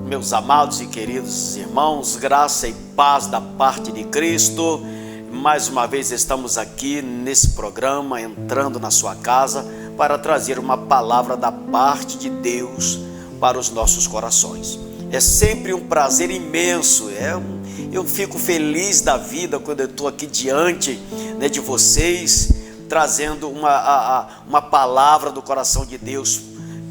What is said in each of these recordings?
Meus amados e queridos irmãos, graça e paz da parte de Cristo. Mais uma vez estamos aqui nesse programa, entrando na sua casa para trazer uma palavra da parte de Deus para os nossos corações. É sempre um prazer imenso, eu fico feliz da vida quando eu estou aqui diante, de vocês, trazendo uma palavra do coração de Deus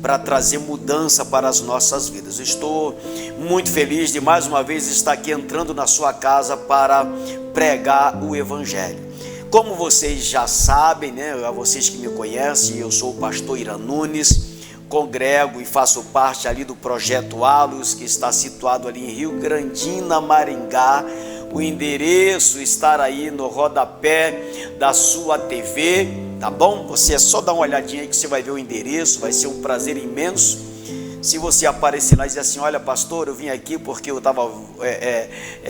para trazer mudança para as nossas vidas. Estou muito feliz de mais uma vez estar aqui entrando na sua casa para pregar o Evangelho. Como vocês já sabem, a vocês que me conhecem, eu sou o pastor Irã Nunes, congrego e faço parte ali do Projeto Alos, que está situado ali em Rio Grandina, Maringá. O endereço está aí no rodapé da sua TV, tá bom? Você é só dar uma olhadinha aí que você vai ver o endereço, vai ser um prazer imenso. Se você aparecer lá e dizer assim, olha pastor, eu vim aqui porque eu estava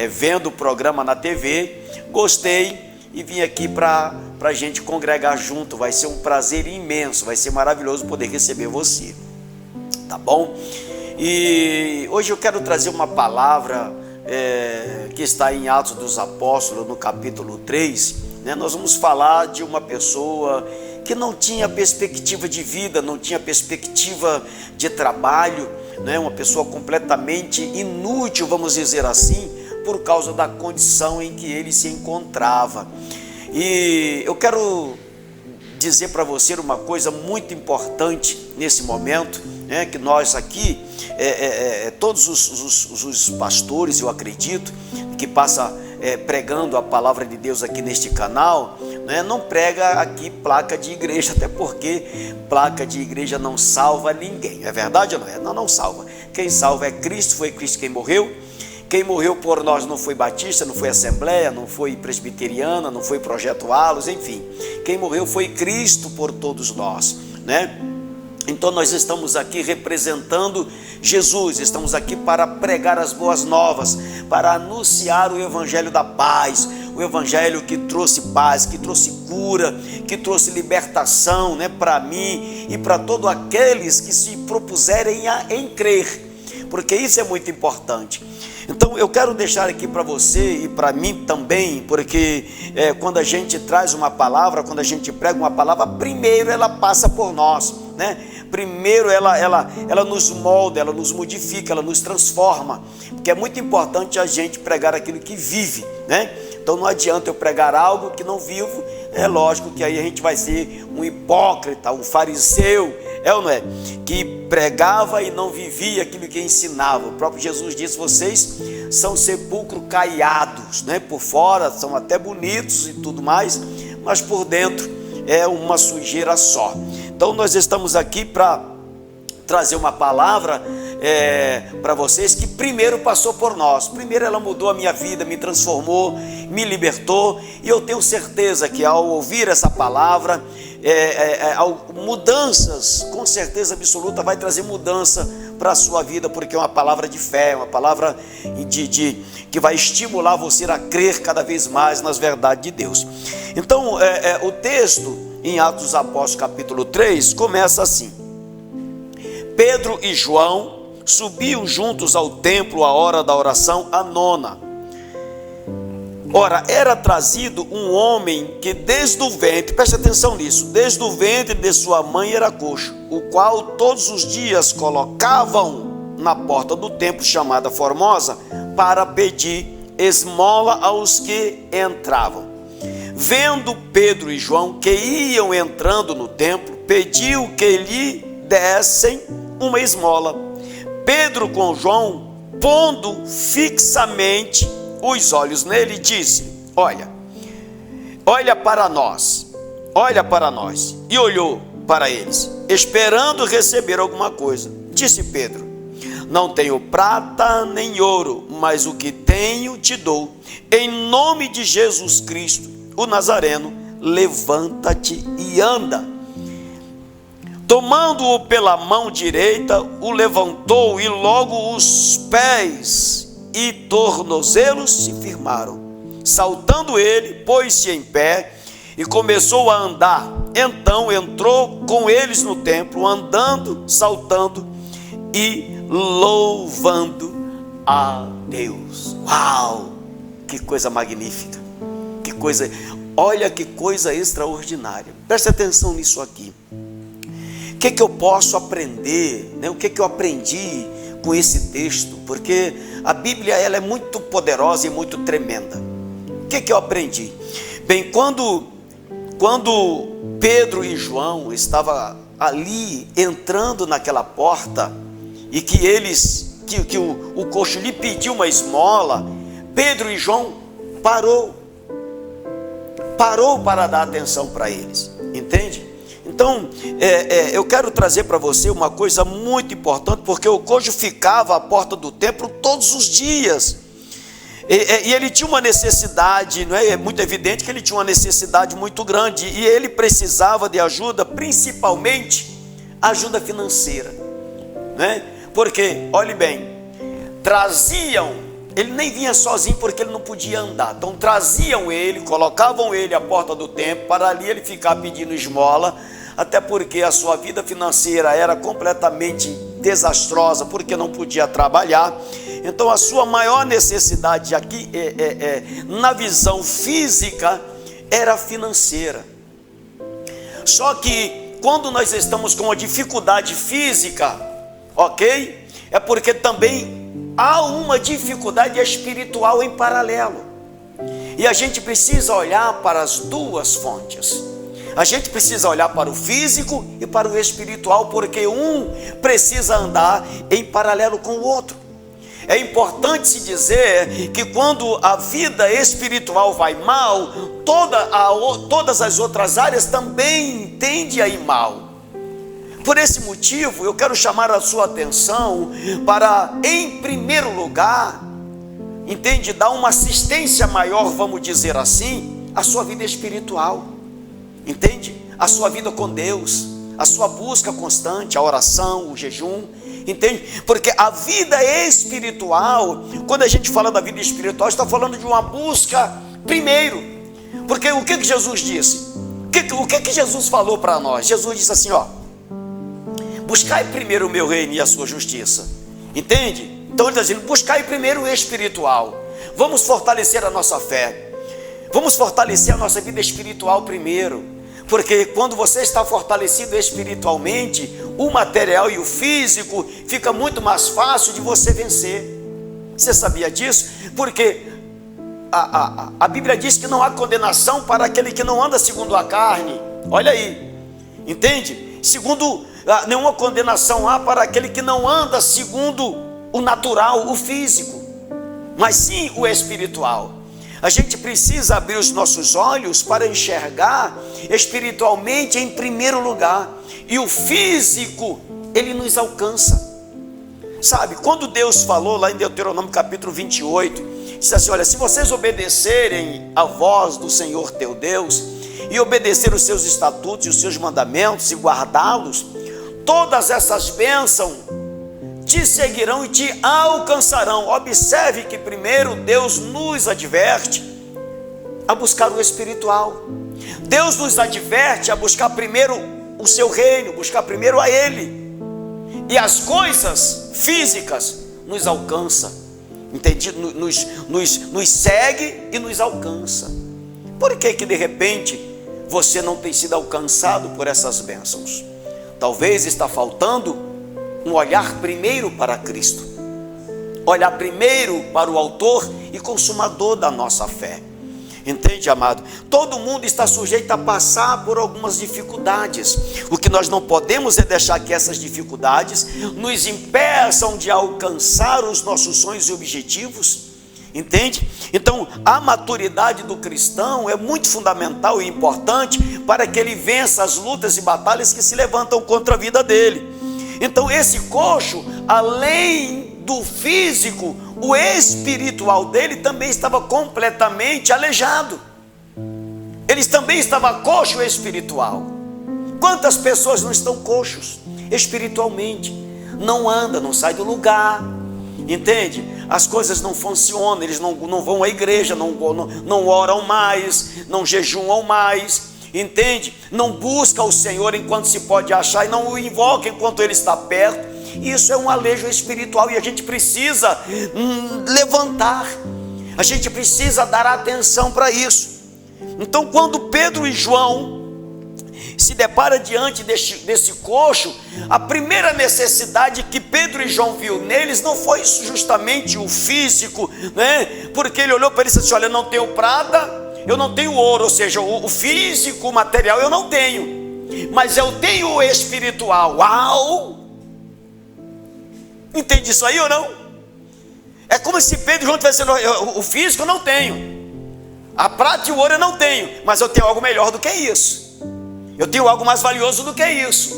vendo o programa na TV, gostei e vim aqui para a gente congregar junto, vai ser um prazer imenso, vai ser maravilhoso poder receber você, tá bom? E hoje eu quero trazer uma palavra que está em Atos dos Apóstolos, no capítulo 3, nós vamos falar de uma pessoa que não tinha perspectiva de vida, não tinha perspectiva de trabalho, uma pessoa completamente inútil, vamos dizer assim, por causa da condição em que ele se encontrava. E eu quero dizer para você uma coisa muito importante nesse momento, que nós aqui, todos os pastores, eu acredito, que passa pregando a palavra de Deus aqui neste canal, não prega aqui placa de igreja, até porque placa de igreja não salva ninguém, é verdade ou não é? Não salva. Quem salva é Cristo, foi Cristo quem morreu. Quem morreu por nós não foi Batista, não foi Assembleia, não foi Presbiteriana, não foi Projeto Alos, enfim. Quem morreu foi Cristo por todos nós, Então nós estamos aqui representando Jesus, estamos aqui para pregar as boas novas, para anunciar o Evangelho da paz, o Evangelho que trouxe paz, que trouxe cura, que trouxe libertação, para mim e para todos aqueles que se propuserem em crer, porque isso é muito importante. Então eu quero deixar aqui para você e para mim também, porque quando a gente traz uma palavra, quando a gente prega uma palavra, primeiro ela passa por nós, Primeiro ela nos molda, ela nos modifica, ela nos transforma, porque é muito importante a gente pregar aquilo que vive, Então não adianta eu pregar algo que não vivo, é lógico que aí a gente vai ser um hipócrita, um fariseu, ou não é? Que pregava e não vivia aquilo que ensinava. O próprio Jesus disse, vocês são sepulcro caiados, Por fora são até bonitos e tudo mais, mas por dentro é uma sujeira só. Então nós estamos aqui para trazer uma palavra para vocês que primeiro passou por nós. Primeiro ela mudou a minha vida, me transformou, me libertou, e eu tenho certeza que ao ouvir essa palavra, mudanças, com certeza absoluta, vai trazer mudança para a sua vida, porque é uma palavra de fé, uma palavra que vai estimular você a crer cada vez mais nas verdades de Deus. Então o texto em Atos dos Apóstolos capítulo 3 começa assim: Pedro e João subiam juntos ao templo à hora da oração, a nona. Ora, era trazido um homem que desde o ventre, preste atenção nisso, desde o ventre de sua mãe era coxo, o qual todos os dias colocavam na porta do templo chamada Formosa para pedir esmola aos que entravam. Vendo Pedro e João que iam entrando no templo, pediu que lhe dessem uma esmola. Pedro com João, pondo fixamente os olhos nele, disse: olha para nós. E olhou para eles, esperando receber alguma coisa. Disse Pedro: não tenho prata nem ouro, mas o que tenho te dou. Em nome de Jesus Cristo, o Nazareno, levanta-te e anda. Tomando-o pela mão direita, o levantou, e logo os pés e tornozelos se firmaram. Saltando ele, pôs-se em pé e começou a andar. Então entrou com eles no templo, andando, saltando e louvando a Deus. Uau! Que coisa magnífica! Que coisa, olha que coisa extraordinária. Preste atenção nisso aqui. O que eu posso aprender, né? O que eu aprendi com esse texto? Porque a Bíblia, ela é muito poderosa e muito tremenda. O que eu aprendi? Bem, quando Pedro e João estavam ali entrando naquela porta e que o coxo lhe pediu uma esmola, Pedro e João parou para dar atenção para eles, entende? Então, eu quero trazer para você uma coisa muito importante, porque o coxo ficava à porta do templo todos os dias, e ele tinha uma necessidade, não é? É muito evidente que ele tinha uma necessidade muito grande, e ele precisava de ajuda, principalmente ajuda financeira, né? Porque, olhe bem, ele nem vinha sozinho porque ele não podia andar, então traziam ele, colocavam ele à porta do templo, para ali ele ficar pedindo esmola, até porque a sua vida financeira era completamente desastrosa, porque não podia trabalhar. Então a sua maior necessidade aqui, na visão física, era financeira. Só que quando nós estamos com uma dificuldade física, ok? É porque também há uma dificuldade espiritual em paralelo. E a gente precisa olhar para as duas fontes. A gente precisa olhar para o físico e para o espiritual, porque um precisa andar em paralelo com o outro. É importante se dizer que quando a vida espiritual vai mal, todas as outras áreas também tendem a ir mal. Por esse motivo, eu quero chamar a sua atenção para, em primeiro lugar, entende, dar uma assistência maior, vamos dizer assim, à sua vida espiritual. Entende? A sua vida com Deus, a sua busca constante, a oração, o jejum, entende? Porque a vida espiritual, quando a gente fala da vida espiritual, está falando de uma busca primeiro. Porque o que Jesus disse? O que Jesus falou para nós? Jesus disse assim, ó: buscai primeiro o meu reino e a sua justiça. Entende? Então ele está dizendo, buscai primeiro o espiritual. Vamos fortalecer a nossa fé. Vamos fortalecer a nossa vida espiritual primeiro. Porque quando você está fortalecido espiritualmente, o material e o físico fica muito mais fácil de você vencer. Você sabia disso? Porque a Bíblia diz que não há condenação para aquele que não anda segundo a carne. Olha aí, entende? Nenhuma condenação há para aquele que não anda segundo o natural, o físico, mas sim o espiritual. A gente precisa abrir os nossos olhos para enxergar espiritualmente em primeiro lugar. E o físico, ele nos alcança. Sabe, quando Deus falou lá em Deuteronômio capítulo 28, disse assim, olha, se vocês obedecerem a voz do Senhor teu Deus, e obedecer os seus estatutos e os seus mandamentos e guardá-los, todas essas bênçãos te seguirão e te alcançarão. Observe que primeiro Deus nos adverte a buscar o espiritual. Deus nos adverte a buscar primeiro o seu reino, buscar primeiro a Ele. E as coisas físicas nos alcançam, entende? Nos segue e nos alcança. Por que de repente você não tem sido alcançado por essas bênçãos? Talvez está faltando um olhar primeiro para Cristo, olhar primeiro para o autor e consumador da nossa fé. Entende, amado? Todo mundo está sujeito a passar por algumas dificuldades. O que nós não podemos é deixar que essas dificuldades nos impeçam de alcançar os nossos sonhos e objetivos. Entende? Então, a maturidade do cristão é muito fundamental e importante para que ele vença as lutas e batalhas que se levantam contra a vida dele. Então esse coxo, além do físico, o espiritual dele também estava completamente aleijado. Ele também estava coxo espiritual. Quantas pessoas não estão coxos espiritualmente? Não anda, não sai do lugar, entende? As coisas não funcionam, eles não vão à igreja, não oram mais, não jejuam mais, entende? Não busca o Senhor enquanto se pode achar e não o invoca enquanto Ele está perto. Isso é um alejo espiritual e a gente precisa levantar, a gente precisa dar atenção para isso. Então, quando Pedro e João se depara diante desse coxo, a primeira necessidade que Pedro e João viu neles não foi justamente o físico, né? Porque ele olhou para eles e disse: olha, eu não tenho prata, eu não tenho ouro, ou seja, o físico, o material eu não tenho, mas eu tenho o espiritual. Uau! Entende isso aí ou não? É como se Pedro e João tivessem dizendo: o físico eu não tenho, a prata e o ouro eu não tenho, mas eu tenho algo melhor do que isso. Eu tenho algo mais valioso do que isso,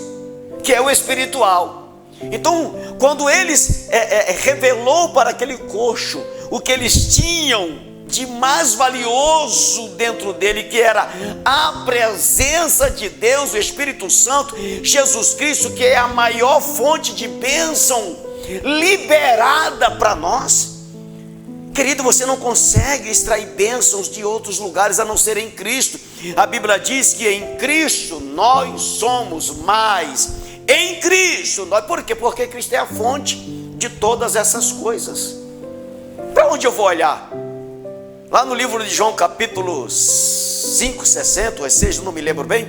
que é o espiritual. Então, quando eles revelou para aquele coxo o que eles tinham de mais valioso dentro dele, que era a presença de Deus, o Espírito Santo, Jesus Cristo, que é a maior fonte de bênção liberada para nós. Querido, você não consegue extrair bênçãos de outros lugares a não ser em Cristo. A Bíblia diz que em Cristo nós somos mais. Em Cristo nós. Por quê? Porque Cristo é a fonte de todas essas coisas. Para onde eu vou olhar? Lá no livro de João, capítulo 5, 60 ou 6, não me lembro bem.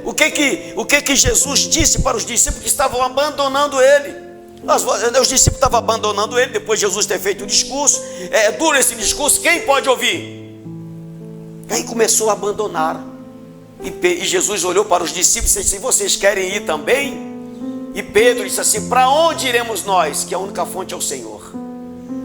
O que Jesus disse para os discípulos que estavam abandonando ele? Os discípulos estavam abandonando ele depois de Jesus ter feito o discurso. Duro esse discurso, quem pode ouvir? Aí começou a abandonar. E Jesus olhou para os discípulos e disse: vocês querem ir também? E Pedro disse assim: para onde iremos nós? Que a única fonte é o Senhor.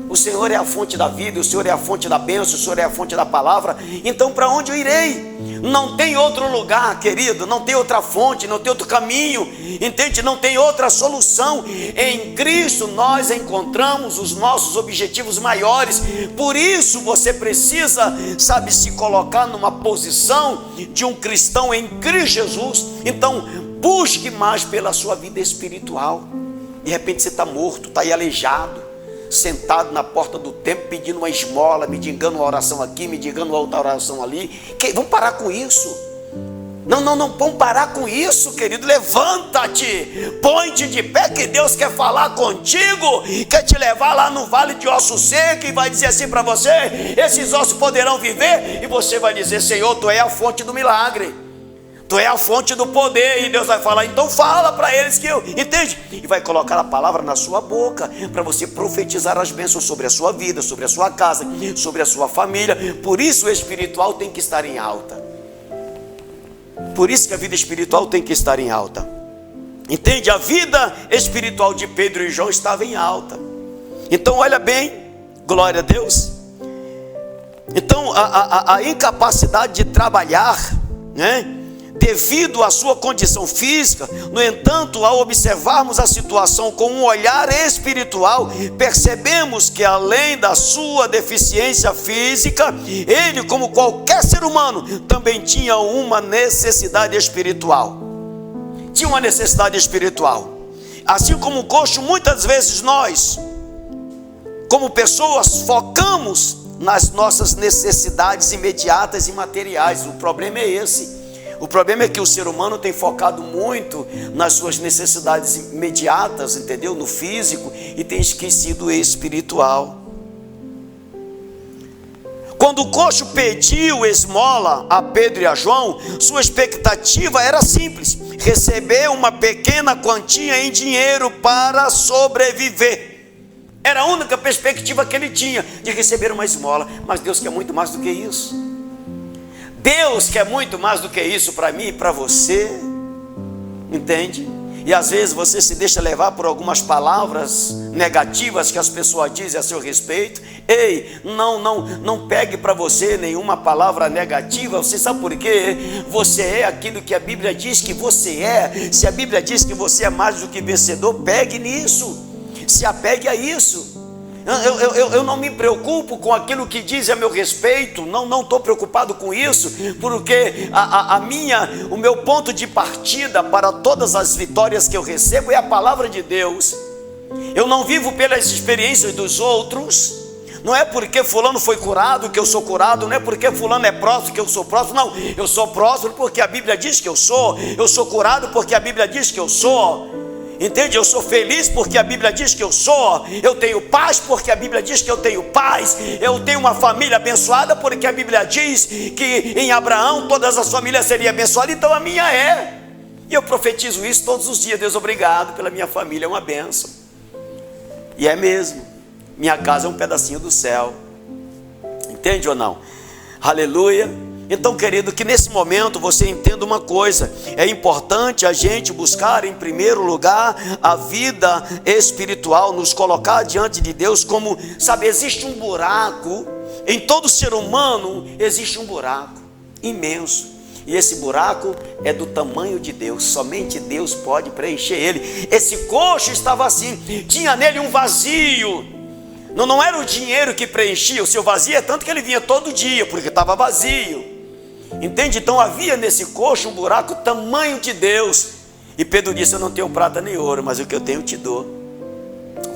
O Senhor é a fonte da vida, o Senhor é a fonte da bênção, o Senhor é a fonte da palavra. Então para onde eu irei? Não tem outro lugar, querido, não tem outra fonte, não tem outro caminho, entende? Não tem outra solução. Em Cristo nós encontramos os nossos objetivos maiores. Por isso você precisa, sabe, se colocar numa posição de um cristão em Cristo Jesus. Então busque mais pela sua vida espiritual. De repente você está morto, está aí aleijado, sentado na porta do templo, pedindo uma esmola, me digando uma oração aqui, me digando outra oração ali. Vamos parar com isso. Não, vamos parar com isso, querido. Levanta-te, põe-te de pé, que Deus quer falar contigo, quer te levar lá no vale de osso seco e vai dizer assim para você: esses ossos poderão viver? E você vai dizer: Senhor, tu é a fonte do milagre, tu é a fonte do poder. E Deus vai falar: então fala para eles que eu, entende? E vai colocar a palavra na sua boca, para você profetizar as bênçãos sobre a sua vida, sobre a sua casa, sobre a sua família. Por isso o espiritual tem que estar em alta. Por isso que a vida espiritual tem que estar em alta. Entende? A vida espiritual de Pedro e João estava em alta. Então olha bem, glória a Deus. Então a incapacidade de trabalhar, né, devido à sua condição física, no entanto, ao observarmos a situação com um olhar espiritual, percebemos que além da sua deficiência física, ele, como qualquer ser humano, também tinha uma necessidade espiritual. Tinha uma necessidade espiritual. Assim como o coxo, muitas vezes nós, como pessoas, focamos nas nossas necessidades imediatas e materiais. O problema é esse. O problema é que o ser humano tem focado muito nas suas necessidades imediatas, entendeu? No físico, e tem esquecido o espiritual. Quando o coxo pediu esmola a Pedro e a João, sua expectativa era simples: receber uma pequena quantia em dinheiro para sobreviver. Era a única perspectiva que ele tinha, de receber uma esmola. Mas Deus quer muito mais do que isso. Deus quer muito mais do que isso para mim e para você, entende? E às vezes você se deixa levar por algumas palavras negativas que as pessoas dizem a seu respeito. Ei, não pegue para você nenhuma palavra negativa. Você sabe por quê? Você é aquilo que a Bíblia diz que você é. Se a Bíblia diz que você é mais do que vencedor, pegue nisso, se apegue a isso. Eu não me preocupo com aquilo que dizem a meu respeito, não estou preocupado com isso, porque o meu ponto de partida para todas as vitórias que eu recebo é a palavra de Deus. Eu não vivo pelas experiências dos outros. Não é porque fulano foi curado que eu sou curado, não é porque fulano é próspero que eu sou próspero. Não, eu sou próspero porque a Bíblia diz que eu sou curado porque a Bíblia diz que eu sou. Entende? Eu sou feliz porque a Bíblia diz que eu sou. Eu tenho paz porque a Bíblia diz que eu tenho paz. Eu tenho uma família abençoada porque a Bíblia diz que em Abraão todas as famílias seriam abençoadas. Então a minha é. E eu profetizo isso todos os dias. Deus, obrigado pela minha família, é uma bênção. E é mesmo. Minha casa é um pedacinho do céu. Entende ou não? Aleluia. Então, querido, que nesse momento você entenda uma coisa: é importante a gente buscar em primeiro lugar a vida espiritual, nos colocar diante de Deus como, sabe, existe um buraco, em todo ser humano existe um buraco imenso, e esse buraco é do tamanho de Deus, somente Deus pode preencher ele. Esse coxo estava assim, tinha nele um vazio, não era o dinheiro que preenchia o seu vazio, é tanto que ele vinha todo dia, porque estava vazio. Entende? Então havia nesse coxo um buraco tamanho de Deus. E Pedro disse: eu não tenho prata nem ouro, mas o que eu tenho eu te dou.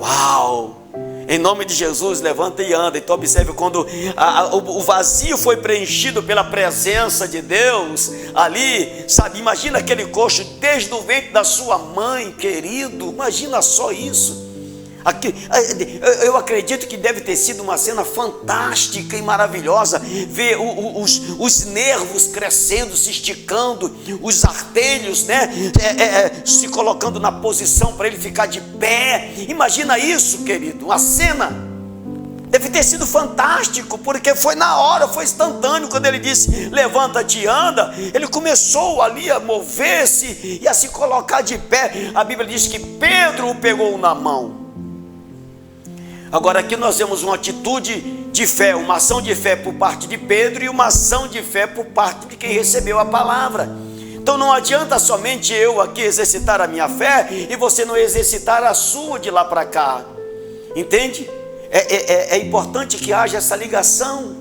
Uau! Em nome de Jesus, levanta e anda. Então observe, quando o vazio foi preenchido pela presença de Deus ali, sabe, imagina aquele coxo desde o ventre da sua mãe, querido, imagina só isso. Aqui, eu acredito que deve ter sido uma cena fantástica e maravilhosa, ver os nervos crescendo, se esticando, os artelhos, né, se colocando na posição para ele ficar de pé. Imagina isso, querido, uma cena. Deve ter sido fantástico, porque foi na hora, foi instantâneo. Quando ele disse: levanta-te e anda, ele começou ali a mover-se e a se colocar de pé. A Bíblia diz que Pedro o pegou na mão. Agora aqui nós vemos uma atitude de fé, uma ação de fé por parte de Pedro e uma ação de fé por parte de quem recebeu a palavra. Então não adianta somente eu aqui exercitar a minha fé e você não exercitar a sua de lá para cá. Entende? É importante que haja essa ligação.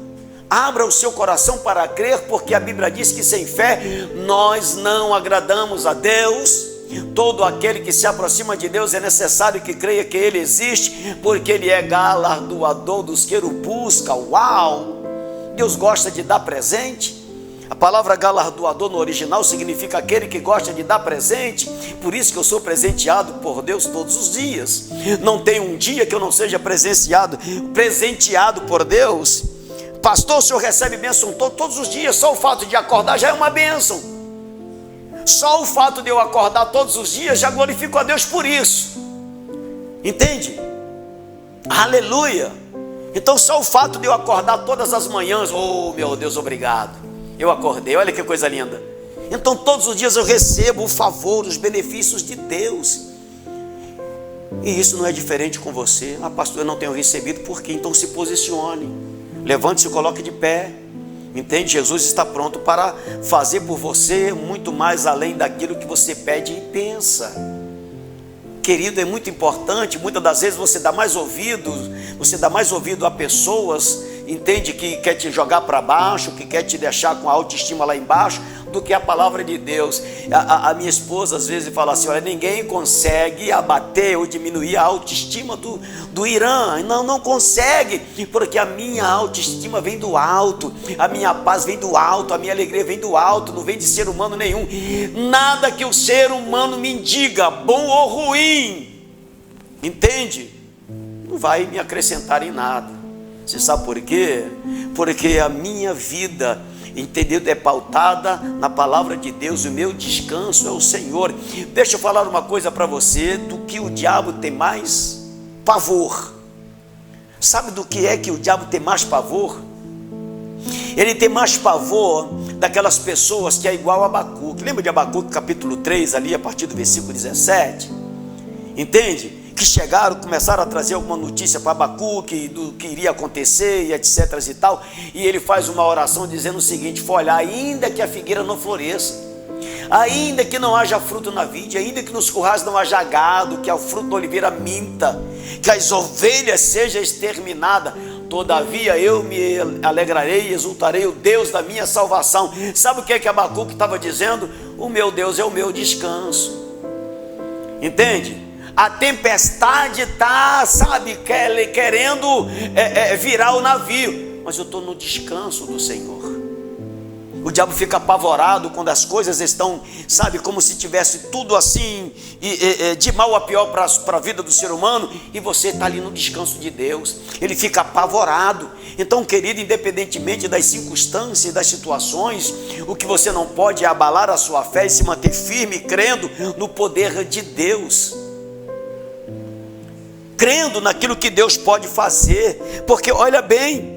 Abra o seu coração para crer, porque a Bíblia diz que sem fé nós não agradamos a Deus. Todo aquele que se aproxima de Deus é necessário que creia que Ele existe, porque Ele é galardoador dos que o buscam. Uau! Deus gosta de dar presente. A palavra galardoador no original significa aquele que gosta de dar presente. Por isso que eu sou presenteado por Deus todos os dias. Não tem um dia que eu não seja presenteado por Deus. Pastor, o senhor recebe bênção todos os dias. Só o fato de acordar já é uma bênção. Só o fato de eu acordar todos os dias, já glorifico a Deus por isso. Entende? Aleluia. Então só o fato de eu acordar todas as manhãs, oh meu Deus, obrigado, eu acordei, olha que coisa linda. Então todos os dias eu recebo o favor, os benefícios de Deus. E isso não é diferente com você. Ah, pastor, eu não tenho recebido. Por quê? Então se posicione, levante-se e coloque de pé. Entende? Jesus está pronto para fazer por você muito mais além daquilo que você pede e pensa. Querido, é muito importante. Muitas das vezes você dá mais ouvido a pessoas, entende, que quer te jogar para baixo, que quer te deixar com a autoestima lá embaixo, do que a palavra de Deus. A minha esposa às vezes fala assim: olha, ninguém consegue abater ou diminuir a autoestima do Irã. Não consegue, porque a minha autoestima vem do alto, a minha paz vem do alto, a minha alegria vem do alto, não vem de ser humano nenhum. Nada que o ser humano me diga, bom ou ruim, entende, não vai me acrescentar em nada. Você sabe por quê? Porque a minha vida, entendeu, é pautada na palavra de Deus. O meu descanso é o Senhor. Deixa eu falar uma coisa para você, do que o diabo tem mais pavor. Sabe do que é que o diabo tem mais pavor? Ele tem mais pavor daquelas pessoas que é igual a Abacuque. Lembra de Abacuque capítulo 3 ali, a partir do versículo 17? Entende? Que chegaram, começaram a trazer alguma notícia para Abacuque do que iria acontecer e etc e tal, e ele faz uma oração dizendo o seguinte: olha, ainda que a figueira não floresça, ainda que não haja fruto na vide, ainda que nos currais não haja gado, que o fruto da oliveira minta, que as ovelhas sejam exterminadas, todavia eu me alegrarei e exultarei o Deus da minha salvação. Sabe o que é que Abacuque estava dizendo? O meu Deus é o meu descanso. Entende? A tempestade está, sabe, querendo virar o navio, mas eu estou no descanso do Senhor. O diabo fica apavorado quando as coisas estão, sabe, como se tivesse tudo assim, de mal a pior para a vida do ser humano, e você está ali no descanso de Deus. Ele fica apavorado. Então, querido, independentemente das circunstâncias e das situações, o que você não pode é abalar a sua fé e se manter firme, crendo no poder de Deus, crendo naquilo que Deus pode fazer. Porque olha bem,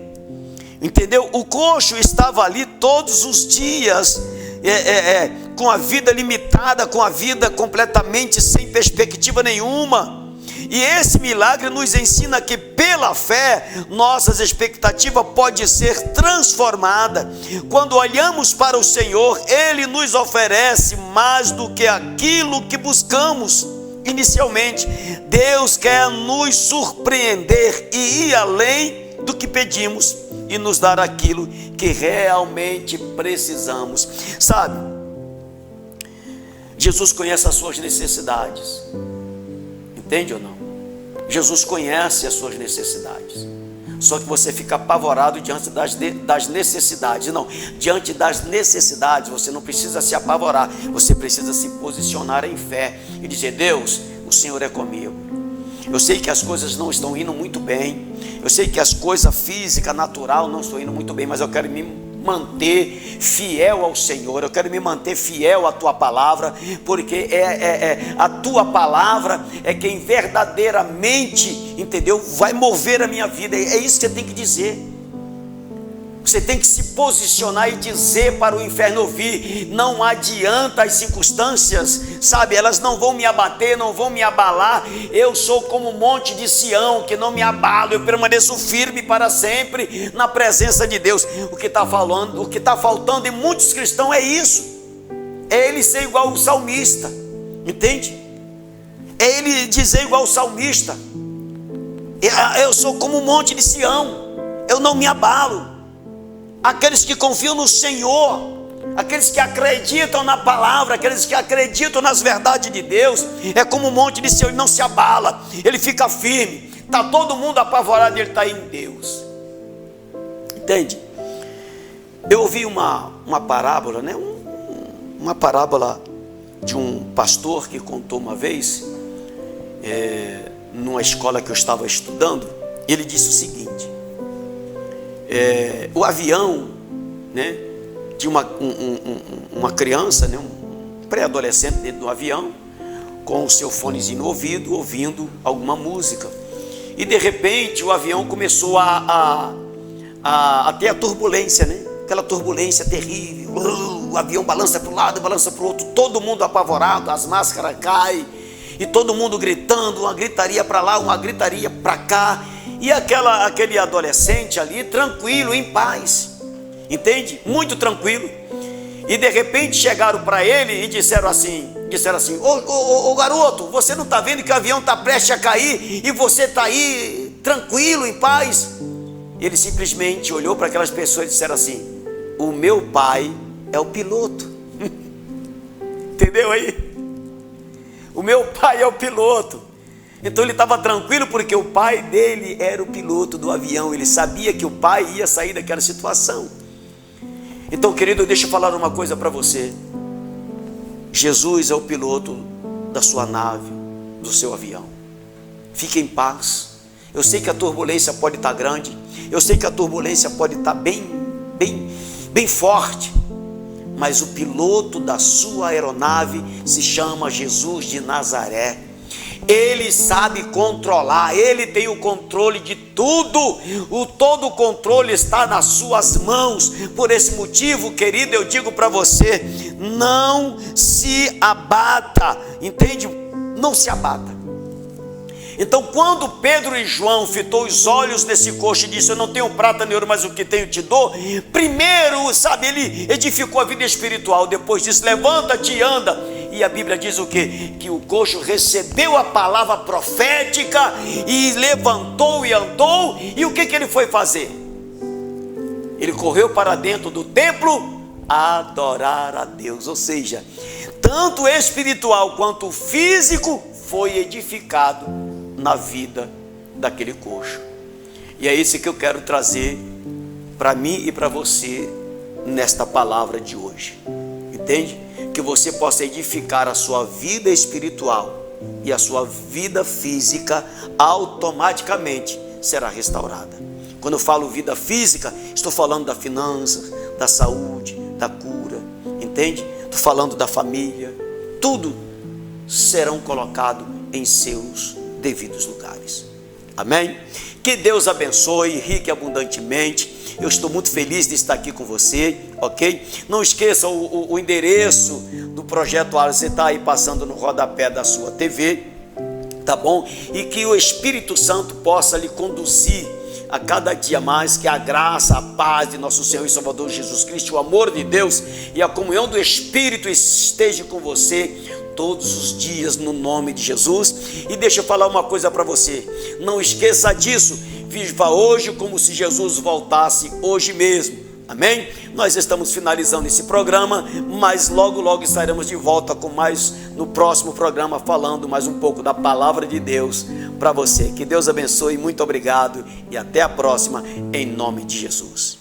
entendeu? O coxo estava ali todos os dias, com a vida limitada, com a vida completamente sem perspectiva nenhuma. E esse milagre nos ensina que pela fé, nossas expectativas podem ser transformadas. Quando olhamos para o Senhor, Ele nos oferece mais do que aquilo que buscamos inicialmente. Deus quer nos surpreender e ir além do que pedimos e nos dar aquilo que realmente precisamos. Sabe, Jesus conhece as suas necessidades. Entende ou não? Jesus conhece as suas necessidades. Só que você fica apavorado diante das necessidades. Não, diante das necessidades você não precisa se apavorar. Você precisa se posicionar em fé e dizer: Deus, o Senhor é comigo. Eu sei que as coisas não estão indo muito bem. Eu sei que as coisas físicas, natural, não estão indo muito bem. Mas eu quero me manter fiel ao Senhor. Eu quero me manter fiel à Tua palavra. Porque a Tua palavra é quem verdadeiramente, entendeu, vai mover a minha vida. É isso que você tem que dizer. Você tem que se posicionar e dizer para o inferno ouvir. Não adianta as circunstâncias, sabe, elas não vão me abater, não vão me abalar. Eu sou como um monte de Sião, que não me abalo. Eu permaneço firme para sempre na presença de Deus. O que está faltando em muitos cristãos é isso. É ele ser igual o salmista, entende? É ele dizer igual o salmista: eu sou como um monte de Sião, eu não me abalo. Aqueles que confiam no Senhor, aqueles que acreditam na palavra, aqueles que acreditam nas verdades de Deus, é como um monte de Sião, ele não se abala, ele fica firme. Está todo mundo apavorado, ele está em Deus. Entende? Eu ouvi uma parábola, né? Uma parábola de um pastor que contou uma vez, numa escola que eu estava estudando. Ele disse o seguinte: o avião, né, de uma criança, né, um pré-adolescente dentro do avião, com o seu fonezinho no ouvido, ouvindo alguma música. E de repente o avião começou a ter a turbulência, né? Aquela turbulência terrível. O avião balança para um lado, balança para o outro, todo mundo apavorado, as máscaras caem, e todo mundo gritando, uma gritaria para lá, uma gritaria para cá. E aquele adolescente ali, tranquilo, em paz, entende? Muito tranquilo. E de repente chegaram para ele e disseram assim: ô garoto, você não está vendo que o avião está prestes a cair e você está aí tranquilo, em paz? Ele simplesmente olhou para aquelas pessoas e disseram assim: o meu pai é o piloto. Entendeu aí? O meu pai é o piloto. Então ele estava tranquilo porque o pai dele era o piloto do avião. Ele sabia que o pai ia sair daquela situação. Então, querido, deixa eu falar uma coisa para você. Jesus é o piloto da sua nave, do seu avião. Fique em paz. Eu sei que a turbulência pode estar grande. Eu sei que a turbulência pode estar bem forte. Mas o piloto da sua aeronave se chama Jesus de Nazaré. Ele sabe controlar, Ele tem o controle de tudo. Todo o controle está nas suas mãos. Por esse motivo, querido, eu digo para você: não se abata, entende? Não se abata. Então, quando Pedro e João fitou os olhos nesse coxo e disse: eu não tenho prata nem ouro, mas o que tenho te dou. Primeiro, sabe, ele edificou a vida espiritual. Depois disse: levanta-te e anda. E a Bíblia diz o quê? Que o coxo recebeu a palavra profética e levantou e andou. E o que ele foi fazer? Ele correu para dentro do templo adorar a Deus. Ou seja, tanto espiritual quanto físico foi edificado na vida daquele coxo. E é isso que eu quero trazer para mim e para você nesta palavra de hoje. Entende? Que você possa edificar a sua vida espiritual e a sua vida física automaticamente será restaurada. Quando eu falo vida física, estou falando da finança, da saúde, da cura, entende? Estou falando da família, tudo serão colocados em seus devidos lugares. Amém? Que Deus abençoe, rique e abundantemente. Eu estou muito feliz de estar aqui com você, ok? Não esqueça o endereço do Projeto Alas, você está aí passando no rodapé da sua TV, tá bom? E que o Espírito Santo possa lhe conduzir a cada dia mais, que a graça, a paz de nosso Senhor e Salvador Jesus Cristo, o amor de Deus e a comunhão do Espírito esteja com você todos os dias, no nome de Jesus. E deixa eu falar uma coisa para você, não esqueça disso, viva hoje como se Jesus voltasse hoje mesmo, amém? Nós estamos finalizando esse programa, mas logo estaremos de volta com mais, no próximo programa, falando mais um pouco da palavra de Deus para você. Que Deus abençoe, muito obrigado e até a próxima, em nome de Jesus.